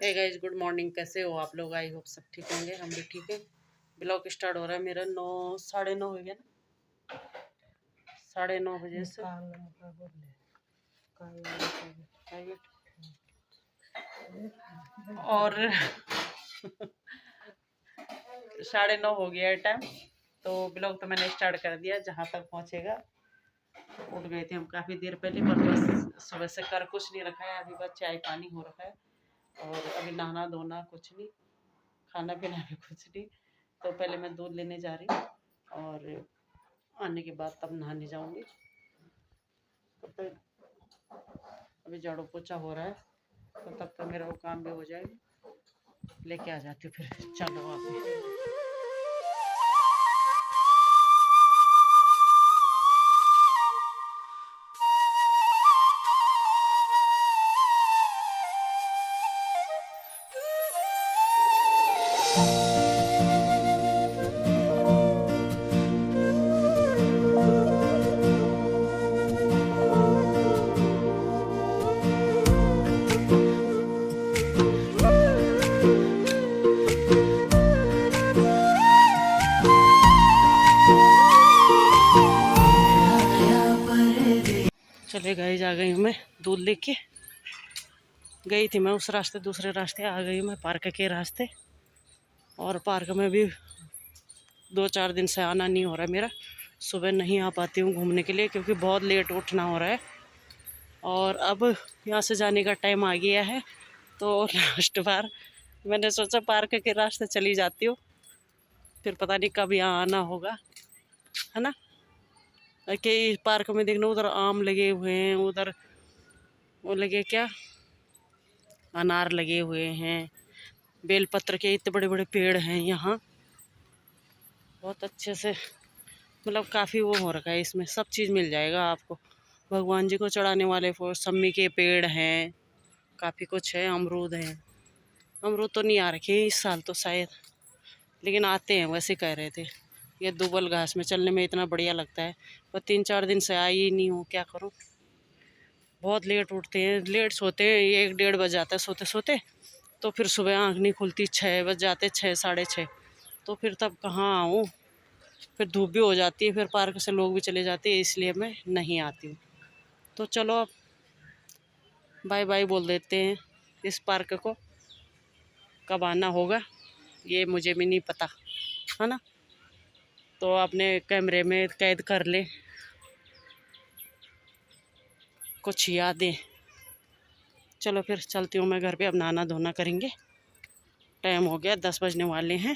Hey guys, good morning. कैसे हो आप लोग? आई होप सब ठीक होंगे। हम भी ठीक है। ब्लॉग स्टार्ट हो रहा है मेरा 9 9:30 हो गया ना, 9:30 बजे से। और 9:30 हो गया है टाइम। तो ब्लॉग तो मैंने स्टार्ट कर दिया, जहाँ तक पहुँचेगा। उठ गए थे हम काफ़ी देर पहले, पर बस सुबह से कर कुछ नहीं रखा है। अभी बस चाय पानी हो रखा है और अभी नहाना धोना कुछ नहीं, खाना पीना भी कुछ नहीं। तो पहले मैं दूध लेने जा रही हूँ और आने के बाद तब नहाने जाऊँगी। तो फिर अभी झाड़ू पोछा हो रहा है, तो तब तक मेरा वो काम भी हो जाएगा। लेके आ जाती हूँ फिर। चलो आप। चले गए, जा गई हूँ मैं दूध लेके। गई थी मैं उस रास्ते, दूसरे रास्ते आ गई मैं पार्क के रास्ते। और पार्क में भी 2-4 दिन से आना नहीं हो रहा मेरा। सुबह नहीं आ पाती हूँ घूमने के लिए, क्योंकि बहुत लेट उठना हो रहा है। और अब यहाँ से जाने का टाइम आ गया है, तो लास्ट बार मैंने सोचा पार्क के रास्ते चली जाती हूँ, फिर पता नहीं कब यहाँ आना होगा, है ना। कि पार्क में देखना, उधर आम लगे हुए हैं, उधर वो लगे क्या, अनार लगे हुए हैं, बेलपत्र के इतने बड़े बड़े पेड़ हैं यहाँ। बहुत अच्छे से, मतलब काफ़ी वो हो रखा है, इसमें सब चीज़ मिल जाएगा आपको। भगवान जी को चढ़ाने वाले सम्मी के पेड़ हैं, काफ़ी कुछ है। अमरूद है। अमरूद तो नहीं आ रखे इस साल तो शायद, लेकिन आते हैं वैसे कह रहे थे। ये दुबल घास में चलने में इतना बढ़िया लगता है, पर 3-4 दिन से आई ही नहीं हूँ, क्या करूँ। बहुत लेट उठते हैं, लेट सोते हैं, 1-1:30 बज जाता है सोते सोते। तो फिर सुबह आँख नहीं खुलती, 6 बज जाते, 6 साढ़े 6। तो फिर तब कहाँ आऊँ, फिर धूप भी हो जाती है, फिर पार्क से लोग भी चले जाते हैं, इसलिए मैं नहीं आती हूँ। तो चलो अब बाय बाय बोल देते हैं इस पार्क को। कब आना होगा ये मुझे भी नहीं पता, है ना। तो अपने कैमरे में कैद कर ले कुछ यादें। चलो फिर चलती हूँ मैं घर पे, अब नहाना धोना करेंगे। टाइम हो गया, 10 बजने वाले हैं।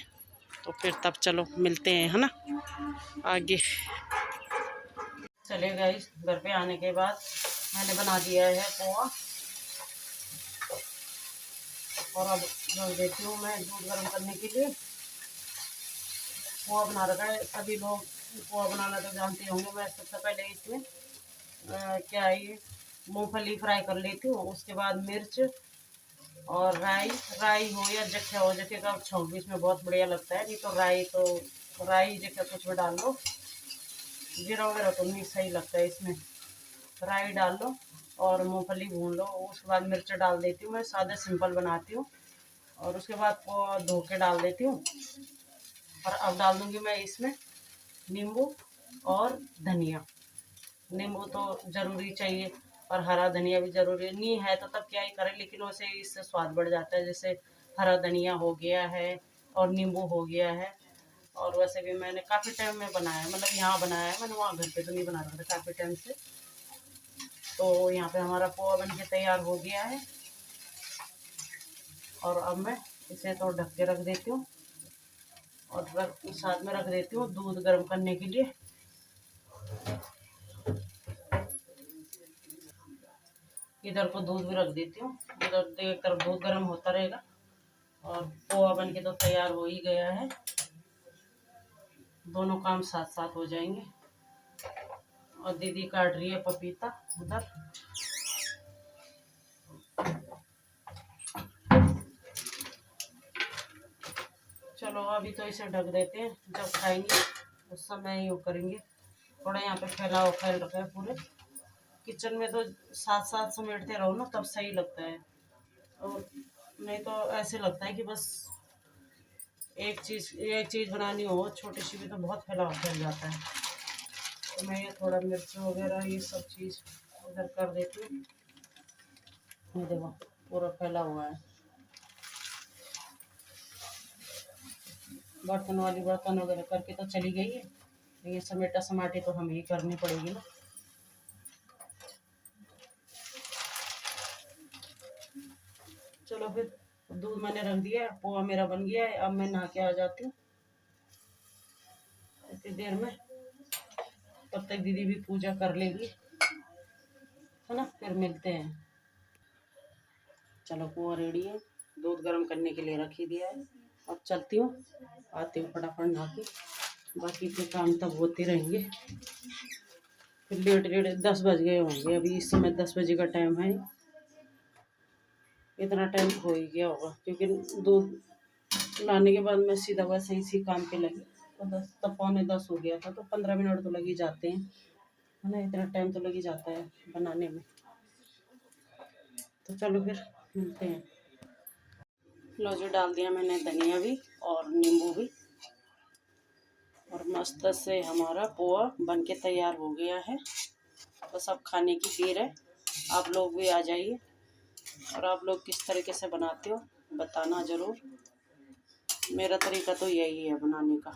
तो फिर तब चलो मिलते हैं, है ना, आगे। चले गए घर पे आने के बाद मैंने बना दिया है पोहा, और अब रख देती हूँ मैं दूध गर्म करने के लिए। पोहा बना रखा है, सभी लोग पोहा बनाना तो जानते होंगे। मैं सबसे पहले इसमें क्या है ये, मूंगफली फ्राई कर लेती हूँ। उसके बाद मिर्च और राई, राई हो या जख्या हो, जख्या का छौंक भी इसमें बहुत बढ़िया लगता है। नहीं तो राई जख्या कुछ भी डाल लो, जीरा वगैरह तो नहीं सही लगता है इसमें। राई डाल लो और मूंगफली भून लो। उसके बाद मिर्च डाल देती हूँ, मैं सादा सिंपल बनाती हूँ। और उसके बाद धो के डाल देती हूँ। और अब डाल दूँगी मैं इसमें नींबू और धनिया। नींबू तो ज़रूरी चाहिए, और हरा धनिया भी ज़रूरी नहीं है तो तब क्या ही करें, लेकिन वैसे इससे स्वाद बढ़ जाता है। जैसे हरा धनिया हो गया है और नींबू हो गया है। और वैसे भी मैंने काफ़ी टाइम में बनाया है, मतलब यहाँ बनाया है मैंने, वहाँ घर पे तो नहीं बना रहा था काफ़ी टाइम से। तो यहाँ पे हमारा पोहा बन के तैयार हो गया है। और अब मैं इसे तो ढक के रख देती हूँ, और साथ में रख देती हूँ दूध गर्म करने के लिए। इधर को दूध भी रख देती हूँ, उधर एक तरफ दूध गर्म होता रहेगा। और पोहा बन के तो तैयार हो ही गया है, दोनों काम साथ साथ हो जाएंगे। और दीदी काट रही है पपीता उधर। चलो अभी तो इसे ढक देते हैं, जब खाएंगे उस समय ही वो करेंगे। थोड़ा यहाँ पे फैलाव फैल रखा है पूरे किचन में, तो साथ साथ समेटते रहो ना, तब सही लगता है। और नहीं तो ऐसे लगता है कि बस एक चीज़ बनानी हो छोटी सी भी तो बहुत फैल जाता है। तो मैं ये थोड़ा मिर्च वगैरह ये सब चीज़ इधर कर देती हूँ। ये देखो पूरा फैला हुआ है। बर्तन वगैरह करके तो चली गई है, ये समेटा समाटी तो हमें ही करनी पड़ेगी ना। चलो फिर दूध मैंने रख दिया है, पोहा मेरा बन गया है। अब मैं नहा के आ जाती हूँ इतनी देर में, तब तक दीदी भी पूजा कर लेगी, है ना। फिर मिलते हैं। चलो पोहा रेडी है, दूध गर्म करने के लिए रख ही दिया है। अब चलती हूँ, आती हूँ फटाफट नहा के, बाकी के काम तब होते रहेंगे। फिर लेट 10 बज गए होंगे, अभी इस समय 10 बजे का टाइम है। इतना टाइम हो ही गया होगा, क्योंकि दूध लाने के बाद मैं सीधा वैसे इसी काम पे लगी, तो 10 तब 9:45 हो गया था। तो 15 मिनट तो लग ही जाते हैं, है ना। इतना टाइम तो लग ही जाता है बनाने में। तो चलो फिर मिलते हैं। लो जो डाल दिया मैंने धनिया भी और नींबू भी, और मस्त से हमारा पोहा बन के तैयार हो गया है। बस अब खाने की देर है। आप लोग भी आ जाइए, और आप लोग किस तरीके से बनाते हो बताना ज़रूर। मेरा तरीका तो यही है बनाने का।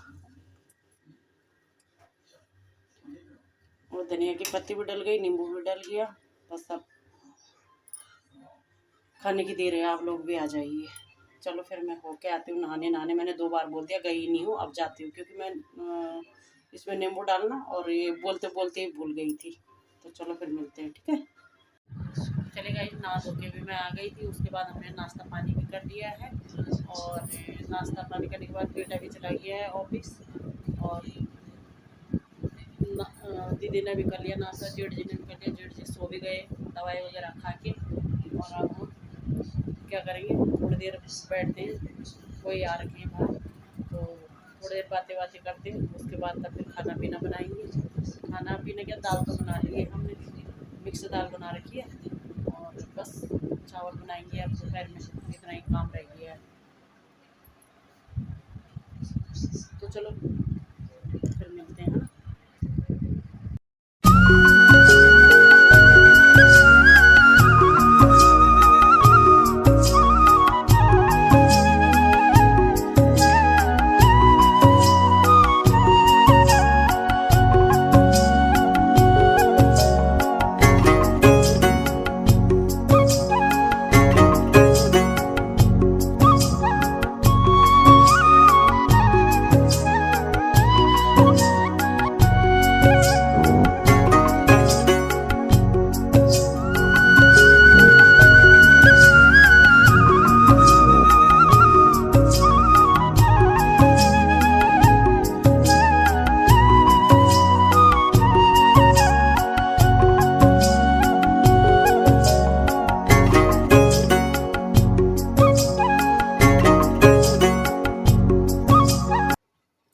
और धनिया की पत्ती भी डल गई, नींबू भी डल गया। बस अब खाने की देर है, आप लोग भी आ जाइए। चलो फिर मैं होके आती हूँ नहाने। मैंने 2 बार बोल दिया, गई नहीं हूँ, अब जाती हूँ, क्योंकि मैं इसमें नींबू डालना और ये बोलते बोलते ही भूल गई थी। तो चलो फिर मिलते हैं, ठीक है। चले गई, नहा धो के भी मैं आ गई थी। उसके बाद हमने नाश्ता पानी भी कर लिया है, और नाश्ता पानी करने के बाद बेटा भी चला गया है ऑफिस, और दीदी ने भी कर लिया नाश्ता, जेठ जी ने भी कर लिया। जेठ जी सो भी गए दवाई वगैरह खा के। और अब हम क्या करेंगे, थोड़ी देर बैठते हैं, कोई आ रखे हैं बाहर, तो थोड़ी देर बातें करते हैं। उसके बाद तब फिर खाना पीना बनाएंगे। खाना पीने क्या, दाल तो बना ली है हमने, मिक्स दाल बना रखी है, और बस चावल बनाएंगे अब दोपहर में। इतना ही काम रह गया है। तो चलो फिर मिलते हैं, हाँ।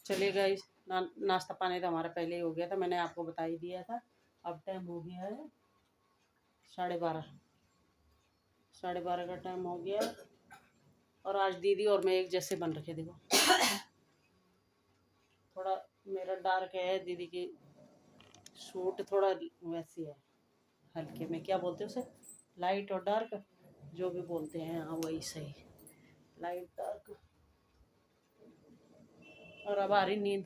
चलिए गाइस, नाश्ता पानी तो हमारा पहले ही हो गया था, मैंने आपको बता ही दिया था। अब टाइम हो गया है 12:30, 12:30 का टाइम हो गया है। और आज दीदी और मैं एक जैसे बन रखे, देखो। थोड़ा मेरा डार्क है, दीदी की सूट थोड़ा वैसी है, हल्के में क्या बोलते हैं उसे, लाइट और डार्क, जो भी बोलते हैं, हाँ वही सही, लाइट डार्क। और अब आ रही नींद।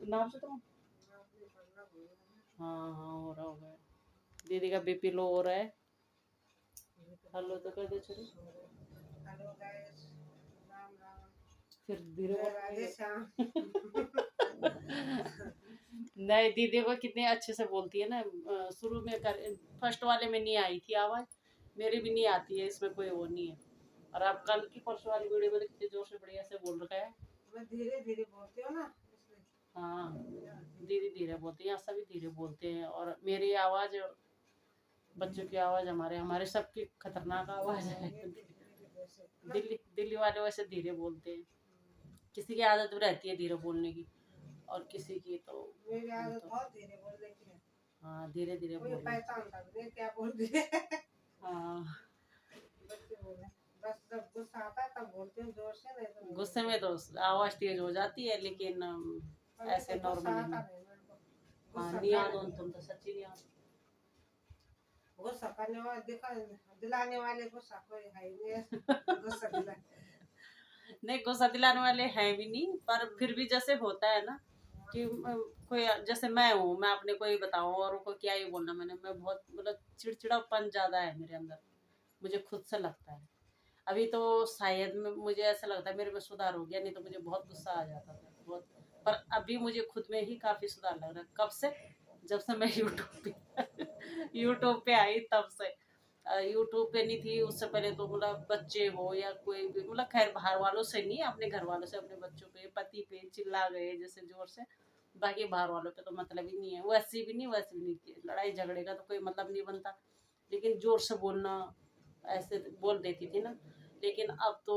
नाम से तो हाँ हो रहा होगा। दीदी का बीपी लो हो रहा है। हेलो तो कर दे चलो, फिर धीरे नहीं, दीदी को कितने अच्छे से बोलती है ना। शुरू में फर्स्ट वाले में नहीं आई थी आवाज़, मेरी भी नहीं आती है, इसमें कोई वो नहीं है। और आप कल की परसों वाली वीडियो में कितने जोर से बढ़िया से बोल रखा है। मैं धीरे धीरे बोलती हूँ ना। हाँ दीदी धीरे बोलती है, यहाँ सभी धीरे बोलते हैं। और मेरी आवाज़, बच्चों की आवाज़, हमारे सबकी खतरनाक आवाज़ है। दिल्ली वाले वैसे धीरे बोलते हैं, किसी की आदत रहती है धीरे बोलने की, और किसी की तो मेरी आदत बहुत धीरे बोलने की है। हाँ धीरे धीरे कोई बोल। पहचानता भी नहीं क्या बोल दिए। हाँ बच्चे बोले बस जब गुस्सा आता है तब बोलते हैं जोर से, नहीं तो नहीं गुस्से बोलते। में तो आवाज तेज हो जाती है, लेकिन हमें ऐसे तो गुस्सा नॉर्मली आता नहीं। नहीं मेरे को। हाँ गुस्सा नहीं कर, आदो तुम तो सच्ची नहीं आदो। गुस्सा करने वाले दिखा दिलाने वाले गुस्सा कोई है ही नहीं ऐसा। गुस्सा दिला। नहीं गुस्सा दिलाने वाले हैं भी नहीं, पर फिर भी जैसे होता है ना कि कोई जैसे मैं हूँ, मैं अपने को ही बताऊँ और को क्या ही बोलना मैंने, मैं बहुत मतलब चिड़चिड़ापन ज्यादा है मेरे अंदर, मुझे खुद से लगता है। अभी तो शायद मुझे ऐसा लगता है मेरे में सुधार हो गया, नहीं तो मुझे बहुत गुस्सा आ जाता था बहुत। पर अभी मुझे खुद में ही काफी सुधार लग रहा है। कब से? जब से मैं यूट्यूब पे यूट्यूब पे आई तब से। यूट्यूब पे नहीं थी उससे पहले तो मतलब बच्चे हो या कोई भी, मतलब खैर बाहर वालों से नहीं, अपने घर वालों से, अपने बच्चों पे पति पे चिल्ला गए जैसे जोर से, बाकी बाहर वालों पे तो मतलब ही नहीं है, वैसे भी नहीं, वैसे भी नहीं, लड़ाई झगड़े का तो कोई मतलब नहीं बनता, लेकिन जोर से बोलना ऐसे बोल देती थी ना। लेकिन अब तो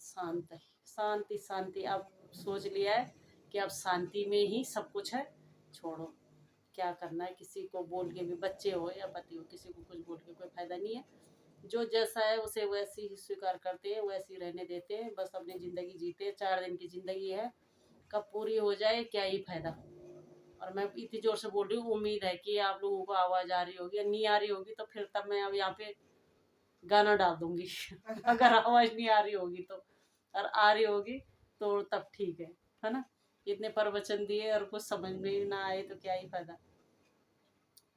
शांत है, शांति शांति। अब सोच लिया है कि अब शांति में ही सब कुछ है, छोड़ो क्या करना है, किसी को बोल के भी, बच्चे हो या पति हो, किसी को कुछ बोल के कोई फायदा नहीं है। जो जैसा है उसे वैसे ही स्वीकार करते हैं, वैसे ही रहने देते हैं, बस अपनी जिंदगी जीते हैं। 4 दिन की जिंदगी है, कब पूरी हो जाए क्या ही फायदा। और मैं इतनी जोर से बोल रही हूँ, उम्मीद है कि आप लोगों को आवाज आ रही होगी, या नहीं आ रही होगी तो फिर तब मैं अब यहाँ पे गाना डाल दूंगी अगर आवाज नहीं आ रही होगी तो, और आ रही होगी तो तब ठीक है ना। इतने प्रवचन दिए और कुछ समझ में ही ना आए तो क्या ही फायदा।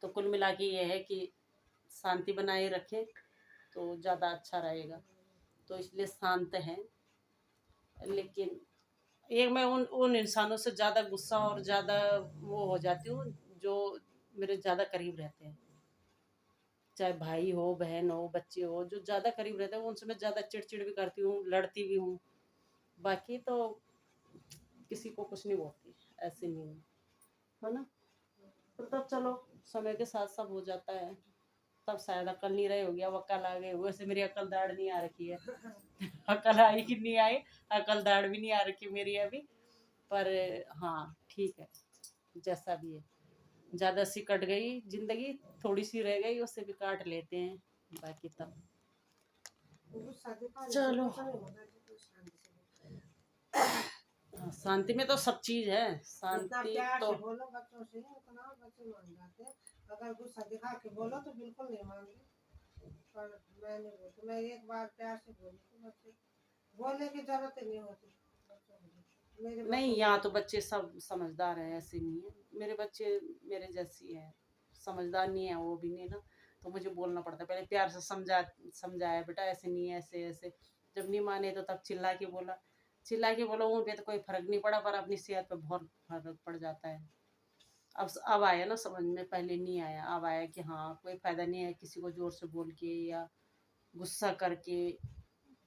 तो कुल मिला के ये है कि शांति बनाए रखे तो ज़्यादा अच्छा रहेगा, तो इसलिए शांत हैं। लेकिन एक मैं उन इंसानों से ज़्यादा गुस्सा और ज़्यादा वो हो जाती हूँ जो मेरे ज़्यादा करीब रहते हैं, चाहे भाई हो, बहन हो, बच्चे हो, जो ज़्यादा करीब रहते हैं उनसे मैं ज़्यादा चिड़चिड़ भी करती हूँ, लड़ती भी हूँ। बाकी तो किसी को कुछ नहीं बोलती, ऐसे नहीं हूँ, है ना। तो तब चलो समय के साथ सब हो जाता है, तब शायद अक्ल नहीं रही होगी, अब अक्ल आ गई। वैसे मेरी अक्ल दाढ़ नहीं आ रखी है अक्ल आई कि नहीं आई, अक्ल दाढ़ भी नहीं आ रखी मेरी अभी। पर हाँ ठीक है, जैसा भी है। ज़्यादा सी कट गई जिंदगी, थोड़ी सी रह गई, उससे भी काट लेते हैं, बाकी तब गुस्सा दिखाने से चलो। कुछ नहीं होता जी, कोई शांति से बोलो। शांति में तो सब चीज है, जितना शांति प्यार तो। से बोलो बच्चों से उतना बच्चे मान जाते हैं। अगर गुस्सा दिखा के बोलो तो बिल्कुल नहीं मानते। पर मैं नहीं बोलती, मैं एक बार प्यार से बोली तो बच्चे बोलने की जरूरत ही नहीं होती बच्चों को। मेरे नहीं बच्चे यहाँ मेरे तो बच्चे सब समझदार हैं, ऐसे नहीं है, मेरे बच्चे मेरे जैसी है, समझदार नहीं है वो भी नहीं ना। तो मुझे बोलना पड़ता है, पहले प्यार से समझाया बेटा ऐसे नहीं है, ऐसे ऐसे। जब नहीं माने तो तब चिल्ला के बोला, चिल्ला के बोला उन पे तो कोई फर्क नहीं पड़ा, पर अपनी सेहत पे बहुत फर्क पड़ जाता है। अब आया ना समझ में, पहले नहीं आया, अब आया कि हाँ कोई फायदा नहीं है किसी को जोर से बोल के या गुस्सा करके,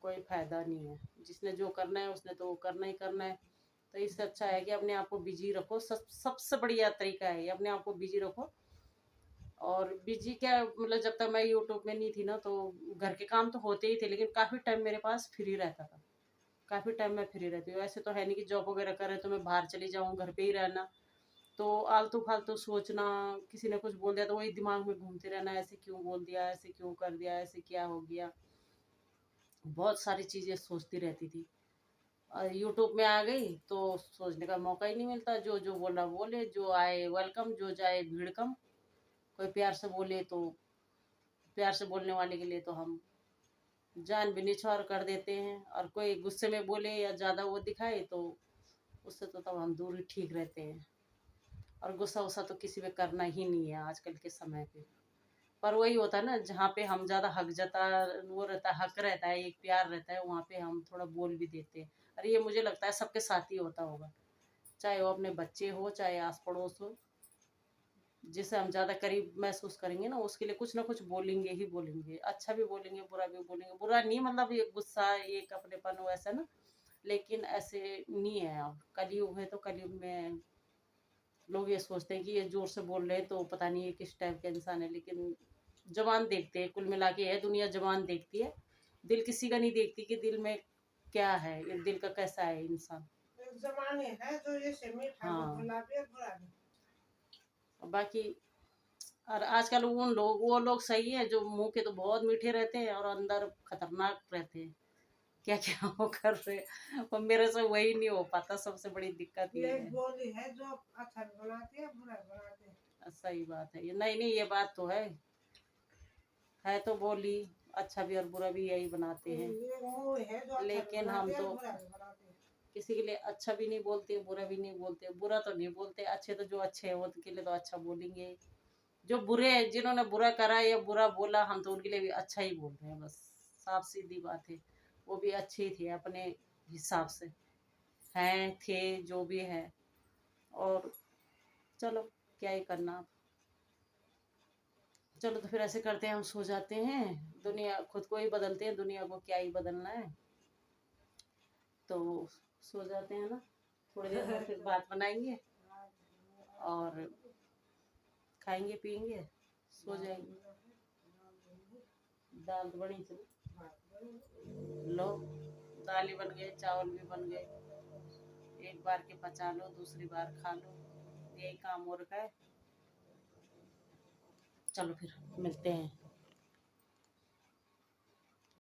कोई फायदा नहीं है। जिसने जो करना है उसने तो वो करना ही करना है। तो इससे अच्छा है कि अपने आप को बिजी रखो, सबसे बढ़िया तरीका है ये, अपने आप को बिजी रखो। और बिजी क्या मतलब, जब तक मैं यूट्यूब में नहीं थी ना तो घर के काम तो होते ही थे, लेकिन काफ़ी टाइम मेरे पास फ्री रहता था, काफ़ी टाइम मैं फ्री रहती हूँ। ऐसे तो है नहीं कि जॉब वगैरह करे तो मैं बाहर चली जाऊँ, घर पे ही रहना। तो आलतू फालतू सोचना, किसी ने कुछ बोल दिया तो वही दिमाग में घूमते रहना, ऐसे क्यों बोल दिया, ऐसे क्यों कर दिया, ऐसे क्या हो गया, बहुत सारी चीज़ें सोचती रहती थी। और यूट्यूब में आ गई तो सोचने का मौका ही नहीं मिलता, जो जो बोला बोले, जो आए वेलकम, जो जाए भीड़ कम। कोई प्यार से बोले तो, प्यार से बोलने वाले के लिए तो हम जान भी निछावर कर देते हैं, और कोई गुस्से में बोले या ज़्यादा वो दिखाए तो उससे तो तब हम दूर ही ठीक रहते हैं। और गुस्सा वुस्सा तो किसी पे करना ही नहीं है आजकल के समय पे। पर वही होता है ना, जहाँ पे हम ज़्यादा हक जता, वो रहता है, हक रहता है, एक प्यार रहता है, वहाँ पे हम थोड़ा बोल भी देते हैं। अरे ये मुझे लगता है सबके साथ ही होता होगा, चाहे वो अपने बच्चे हो, चाहे आस पड़ोस हो। जिसे हम ज़्यादा करीब महसूस करेंगे ना उसके लिए कुछ ना कुछ बोलेंगे ही बोलेंगे, अच्छा भी बोलेंगे, बुरा भी बोलेंगे। बुरा नहीं मतलब ये गुस्सा, ये अपनेपन हो ऐसा ना, लेकिन ऐसे नहीं है। अब कलयुग है तो कलयुग में लोग ये सोचते हैं कि ये जोर से बोल रहे हैं तो पता नहीं ये किस टाइप का इंसान है, लेकिन जबान देखते हैं, कुल मिला के है दुनिया जबान देखती है, दिल किसी का नहीं देखती कि दिल में क्या है, ये दिल का कैसा है इंसान। जमाने हैं जो ये मीठा भी हाँ भुला भी और बुरा भी। बाकी और आजकल वो लोग सही है जो मुंह के तो बहुत मीठे रहते हैं और अंदर खतरनाक रहते हैं। क्या क्या वो कर रहे हैं, और मेरे से वही नहीं हो पाता, सबसे बड़ी दिक्कत ये ये है। बोली है जो अच्छा भी बनाती है बुरा भी बनाती है। सही बात है ये, नहीं नहीं ये बात तो है तो बोली, अच्छा भी और बुरा भी यही बनाते हैं। ये मुँह है जो अच्छा भी लेकिन हम बनाती है तो और बुरा भी बनाती है। किसी के लिए अच्छा भी नहीं बोलते, बुरा भी नहीं बोलते, बुरा तो नहीं बोलते, अच्छे तो जो अच्छे हैं वो के लिए तो अच्छा बोलेंगे। जो बुरे हैं, जिन्होंने बुरा करा या बुरा बोला, हम तो उनके लिए भी अच्छा ही बोल रहे हैं बस। साफ सीधी बात है। वो भी अच्छे ही थे अपने हिसाब से, हैं थे जो भी है। और चलो, क्या ही करना। चलो तो फिर ऐसे करते हैं, हम सो जाते हैं। दुनिया खुद को ही बदलते हैं, दुनिया को क्या ही बदलना है। तो सो जाते हैं ना, थोड़ी देर में फिर बात बनाएंगे और खाएंगे पिएंगे, सो जाएंगे। दाल तो बनी चली, लो दाल ही बन गए, चावल भी बन गए। एक बार के पचा लो, दूसरी बार खा लो, यही काम हो रखा है। चलो फिर मिलते हैं।